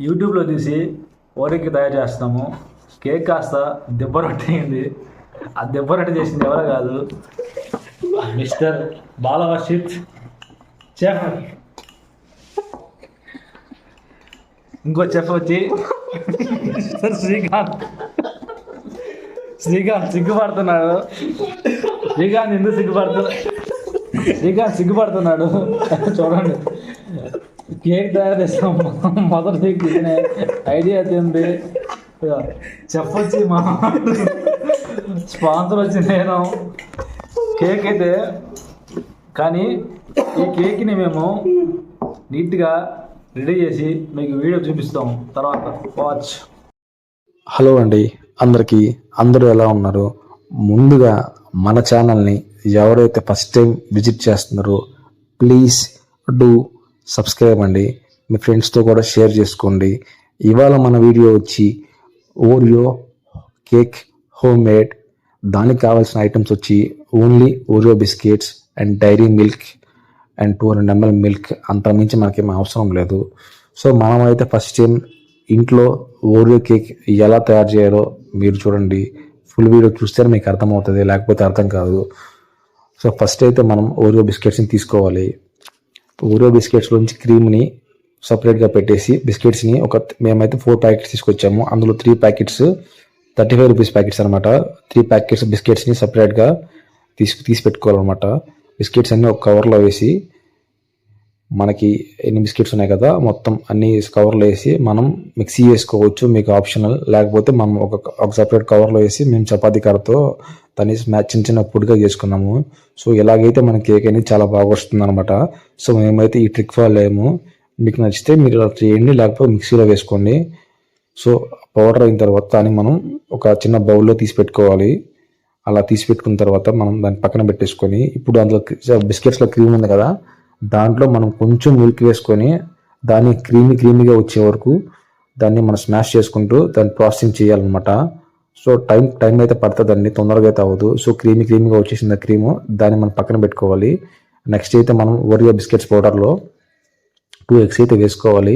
యూట్యూబ్లో తీసి ఓరికి తయారు చేస్తాము. కేక్ కాస్త దెబ్బ రొట్టె అయింది. ఆ దెబ్బ రొట్టె చేసింది ఎవరో కాదు, మిస్టర్ బాలవర్షిత్ చెఫ్. ఇంకో చెఫ్ వచ్చి శ్రీకాంత్. సిగ్గుపడుతున్నాడు. శ్రీకాంత్ ఎందుకు సిగ్గుపడుతున్నాడు చూడండి. కేక్ తయారు చేస్తాం. మొదటి తినే ఐడియా తింది చెప్పొచ్చి మా స్పాన్సర్ వచ్చి నేను కేక్ అయితే. కానీ ఈ కేక్ని మేము నీట్గా రెడీ చేసి మీకు వీడియో చూపిస్తాం తర్వాత. వాచ్. హలో అండి అందరికీ. అందరూ ఎలా ఉన్నారు? ముందుగా మన ఛానల్ని ఎవరైతే ఫస్ట్ టైం విజిట్ చేస్తున్నారో ప్లీజ్ డూ సబ్స్క్రైబ్ అండి. మీ ఫ్రెండ్స్తో కూడా షేర్ చేసుకోండి. ఇవాళ మన వీడియో వచ్చి ఓరియో కేక్ హోమ్ మేడ్. దానికి కావాల్సిన ఐటమ్స్ వచ్చి only Oreo biscuits and Dairy Milk and 200 ml milk. అంత మించి మనకేం అవసరం లేదు. సో మనమైతే ఫస్ట్ టైం ఇంట్లో ఓరియో కేక్ ఎలా తయారు చేయాలో మీరు చూడండి. ఫుల్ వీడియో చూస్తే మీకు అర్థమవుతుంది, లేకపోతే అర్థం కాదు. సో ఫస్ట్ అయితే మనం ఓరియో బిస్కెట్స్ని తీసుకోవాలి. ఓరియో బిస్కెట్స్లోంచి క్రీమ్ని సపరేట్గా పెట్టేసి బిస్కెట్స్ని మేమైతే 4 ప్యాకెట్స్ తీసుకొచ్చాము. అందులో 3 ప్యాకెట్స్ 35 రూపీస్ ప్యాకెట్స్ అనమాట. 3 ప్యాకెట్స్ బిస్కెట్స్ని సపరేట్గా తీసి పెట్టుకోవాలన్నమాట. బిస్కెట్స్ అన్నీ ఒక కవర్లో వేసి, మనకి ఎన్ని బిస్కెట్స్ ఉన్నాయి కదా మొత్తం అన్ని కవర్లో వేసి మనం మిక్సీ వేసుకోవచ్చు, మీకు ఆప్షనల్. లేకపోతే మనం ఒక సపరేట్ కవర్లో వేసి మేము చపాతీ కర్రతో దాన్ని చిన్న చిన్న పొడిగా చేసుకున్నాము. సో ఇలాగైతే మన కేక్ అనేది చాలా బాగా వస్తుంది అనమాట. సో మేమైతే ఈ ట్రిక్ ఫాలో అయ్యాము. మీకు నచ్చితే మీరు అలా చేయండి, లేకపోతే మిక్సీలో వేసుకోండి. సో పౌడర్ అయిన తర్వాత దాన్ని మనం ఒక చిన్న బౌల్లో తీసి పెట్టుకోవాలి. అలా తీసి పెట్టుకున్న తర్వాత మనం దాన్ని పక్కన పెట్టేసుకొని, ఇప్పుడు అందులో బిస్కెట్స్లో క్రీమ్ ఉంది కదా, దాంట్లో మనం కొంచెం మిల్క్ వేసుకొని దాన్ని క్రీమీగా వచ్చే వరకు దాన్ని మనం స్మాష్ చేసుకుంటూ దాన్ని ప్రాసెసింగ్ చేయాలన్నమాట. సో టైం అయితే పడుతుంది అండి, తొందరగా అయితే అవ్వదు. సో క్రీమీగా వచ్చేసింది క్రీము, దాన్ని మనం పక్కన పెట్టుకోవాలి. నెక్స్ట్ అయితే మనం ఓరియో బిస్కెట్స్ పౌడర్లో 2 eggs అయితే వేసుకోవాలి.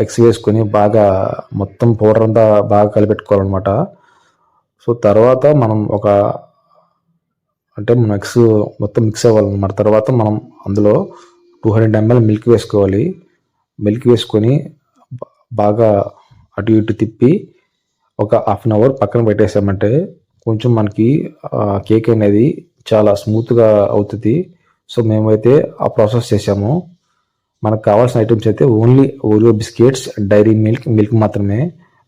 ఎగ్స్ వేసుకొని బాగా మొత్తం పౌడర్ అంతా బాగా కలిపెట్టుకోవాలన్నమాట. సో తర్వాత మనం మన ఎగ్స్ మొత్తం మిక్స్ అవ్వాలన్నమాట. తర్వాత మనం అందులో 200 ml మిల్క్ వేసుకోవాలి. మిల్క్ వేసుకొని బాగా అటు ఇటు తిప్పి ఒక హాఫ్ అన్ అవర్ పక్కన పెట్టేసామంటే కొంచెం మనకి కేక్ అనేది చాలా స్మూత్గా అవుతుంది. సో మేమైతే ఆ ప్రాసెస్ చేసాము. మనకు కావాల్సిన ఐటమ్స్ అయితే only Oreo biscuits, Dairy Milk మాత్రమే.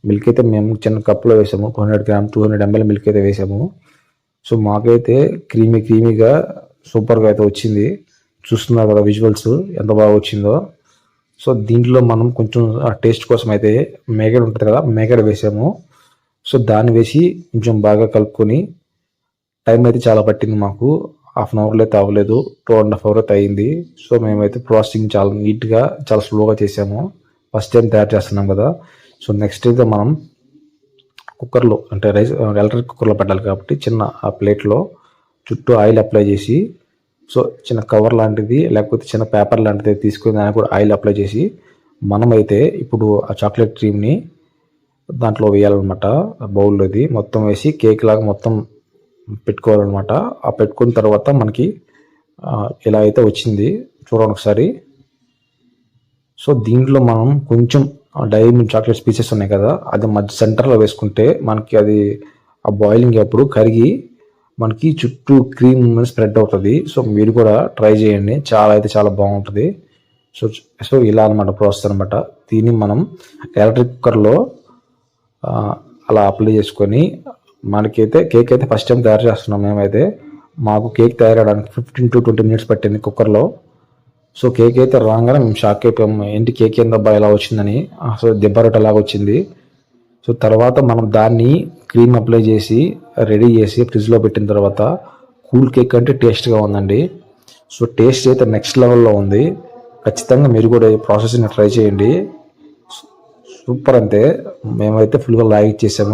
మిల్క్ అయితే మేము చిన్న కప్లో వేసాము. 200 ml మిల్క్ అయితే వేసాము. సో మాకైతే క్రీమీగా సూపర్గా అయితే వచ్చింది. చూస్తున్నారు కదా విజువల్స్ ఎంత బాగా వచ్చిందో. సో దీంట్లో మనం కొంచెం టేస్ట్ కోసం అయితే మేగడ ఉంటుంది కదా, మేగడ వేసాము. సో దాన్ని వేసి కొంచెం బాగా కలుపుకొని, టైం అయితే చాలా పట్టింది మాకు. హాఫ్ అన్ అవర్లో అయితే అవ్వలేదు, 2.5 hours అయితే అయింది. సో మేమైతే ప్రాసెసింగ్ చాలా నీట్గా చాలా స్లోగా చేసాము. ఫస్ట్ టైం తయారు చేస్తున్నాం కదా. సో నెక్స్ట్ అయితే మనం కుక్కర్లో, అంటే ఎలక్ట్రిక్ కుక్కర్లో పెట్టాలి కాబట్టి చిన్న ఆ ప్లేట్లో చుట్టూ ఆయిల్ అప్లై చేసి, సో చిన్న కవర్ లాంటిది లేకపోతే చిన్న పేపర్ లాంటిది తీసుకుని దానికి కూడా ఆయిల్ అప్లై చేసి మనమైతే ఇప్పుడు ఆ చాక్లెట్ క్రీమ్ని దాంట్లో వేయాలన్నమాట. బౌల్లోది మొత్తం వేసి కేక్ లాగా మొత్తం పెట్టుకోవాలన్నమాట. ఆ పెట్టుకున్న తర్వాత మనకి ఇలా అయితే వచ్చింది చూడండి ఒకసారి. సో దీంట్లో మనం కొంచెం డైరీ మిల్క్ చాక్లెట్స్ పీసెస్ ఉన్నాయి కదా, అది మధ్య సెంటర్లో వేసుకుంటే మనకి అది ఆ బాయిలింగ్ అప్పుడు కరిగి మనకి చుట్టూ క్రీమ్ స్ప్రెడ్ అవుతుంది. సో మీరు కూడా ట్రై చేయండి, చాలా బాగుంటుంది. సో ఇలా అనమాట ప్రాసెస్ అనమాట. దీన్ని మనం ఎలక్ట్రిక్ కుక్కర్లో అలా అప్లై చేసుకొని, మనకైతే కేక్ అయితే ఫస్ట్ టైం తయారు చేస్తున్నాం మేమైతే. మాకు కేక్ తయారవడానికి 15 to 20 minutes పట్టింది కుక్కర్లో. సో కేక్ అయితే రాగానే మేము షాక్ అయిపోయాము, ఏంటి కేక్ ఏందబ్బా ఇలా వచ్చిందని. సో దెబ్బ రొట్టె లాగా వచ్చింది. సో తర్వాత మనం దాన్ని క్రీమ్ అప్లై చేసి రెడీ చేసి ఫ్రిడ్జ్లో పెట్టిన తర్వాత కూల్ కేక్ అంటే టేస్ట్గా ఉందండి. సో టేస్ట్ అయితే నెక్స్ట్ లెవెల్లో ఉంది. ఖచ్చితంగా మీరు కూడా ఈ ప్రాసెస్ని ట్రై చేయండి. సూపర్. అంతే మేమైతే ఫుల్గా లైక్ చేసాము.